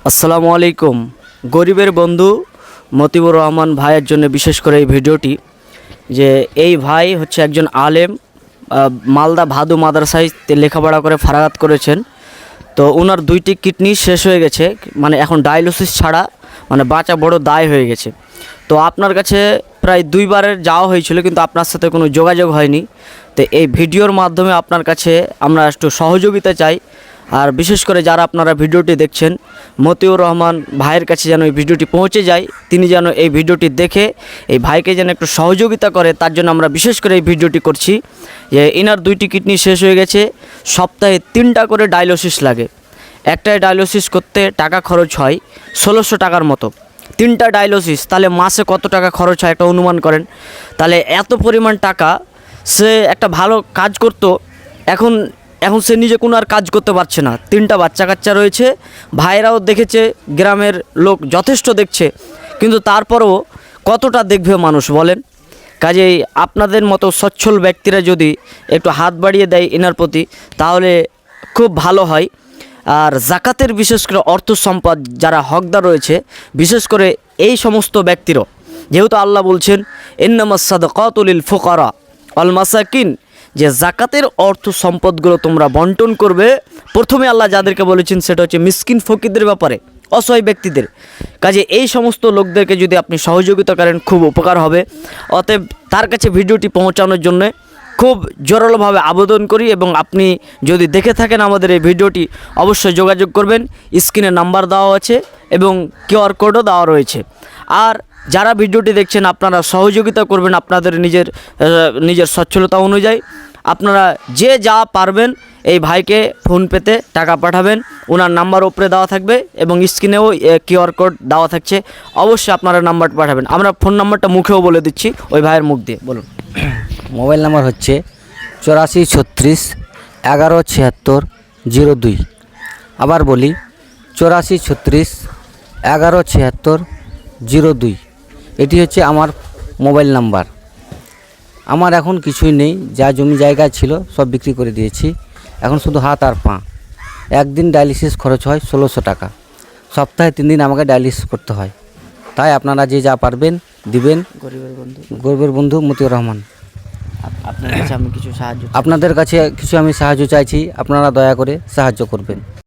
আসসালামু আলাইকুম। গরিবের বন্ধু মতিউর রহমান ভাইয়ের জন্য বিশেষ করে এই ভিডিওটি, যে এই ভাই হচ্ছে একজন আলেম, মালদা ভাদু মাদ্রাসায় লেখাপড়া করে ফারাগাত করেছেন। তো ওনার দুইটি কিডনি শেষ হয়ে গেছে, মানে এখন ডায়ালিসিস ছাড়া মানে বাঁচা বড় দায় হয়ে গেছে। তো আপনার কাছে প্রায় দুইবারের যাওয়া হয়েছিল, কিন্তু আপনার সাথে কোনো যোগাযোগ হয়নি। তো এই ভিডিওর মাধ্যমে আপনার কাছে আমরা একটু সহযোগিতা চাই। আর বিশেষ করে যারা আপনারা ভিডিওটি দেখছেন, মতিউর রহমান ভাইয়ের কাছে যেন এই ভিডিওটি পৌঁছে যায়, তিনি যেন এই ভিডিওটি দেখে এই ভাইকে যেন একটু সহযোগিতা করে, তার জন্য আমরা বিশেষ করে এই ভিডিওটি করছি। যে ইনার দুইটি কিডনি শেষ হয়ে গেছে, সপ্তাহে 3টা করে ডায়ালিসিস লাগে। একটাই ডায়ালিসিস করতে টাকা খরচ হয় 1600 টাকার মতো। 3টা ডায়ালিসিস, তাহলে মাসে কত টাকা খরচ হয় একটা অনুমান করেন। তাহলে এত পরিমাণ টাকা, সে একটা ভালো কাজ করতো, এখন সে নিজে কোনো আর কাজ করতে পারছে না। 3টা বাচ্চা কাচ্চা রয়েছে, ভাইরাও দেখেছে, গ্রামের লোক যথেষ্ট দেখছে, কিন্তু তারপরেও কতটা দেখবে মানুষ বলেন। কাজেই আপনাদের মতো সচ্ছল ব্যক্তিরা যদি একটু হাত বাড়িয়ে দেয় এনার প্রতি, তাহলে খুব ভালো হয়। আর জাকাতের বিশেষ করে অর্থ সম্পদ যারা হকদার রয়েছে, বিশেষ করে এই সমস্ত ব্যক্তিরও, যেহেতু আল্লাহ বলছেন ইন্নামাস সাদাকাতু লিল ফুকারা ওয়াল মাসাকিন, যে জাকাতের অর্থ সম্পদগুলো তোমরা বন্টন করবে। প্রথমে আল্লাহ যাদেরকে বলেছেন সেটা হচ্ছে মিসকিন ফকিরদের ব্যাপারে, অসহায় ব্যক্তিদের। কাজে এই সমস্ত লোকদেরকে যদি আপনি সহযোগিতা করেন, খুব উপকার হবে। অতএব তার কাছে ভিডিওটি পৌঁছানোর জন্য খুব জোরালোভাবে আবেদন করি, এবং আপনি যদি দেখে থাকেন আমাদের এই ভিডিওটি, অবশ্যই যোগাযোগ করবেন। স্ক্রিনে নাম্বার দেওয়া আছে এবং কিউআর কোডও দেওয়া রয়েছে। আর যারা ভিডিওটি দেখছেন, আপনারা সহযোগিতা করবেন আপনাদের নিজের সচ্ছলতা অনুযায়ী। আপনারা যে যা পারবেন এই ভাইকে ফোনপেতে টাকা পাঠাবেন, ওনার নাম্বার উপরে দেওয়া থাকবে এবং স্ক্রিনেও কিউআর কোড দেওয়া থাকছে। অবশ্যই আপনারা নাম্বারটা পাঠাবেন। আমরা ফোন নাম্বারটা মুখেও বলে দিচ্ছি, ওই ভাইয়ের মুখ দিয়ে বলুন। মোবাইল নাম্বার হচ্ছে 84 36 11 76 02। আবার বলি 84 36 11 76 02। এটি হচ্ছে আমার মোবাইল নাম্বার। আমার এখন কিছুই নেই, যা জমি জায়গা ছিল সব বিক্রি করে দিয়েছি। এখন শুধু হাত আর পা। একদিন ডায়ালিসিস খরচ হয় 1600 টাকা। সপ্তাহে 3 দিন আমাকে ডায়ালিসিস করতে হয়। তাই আপনারা যে যা পারবেন দিবেন। গরিবের বন্ধু মতিউর রহমান। আপনার কাছে আমি কিছু সাহায্য আপনাদের কাছে কিছু আমি সাহায্য চাইছি, আপনারা দয়া করে সাহায্য করবেন।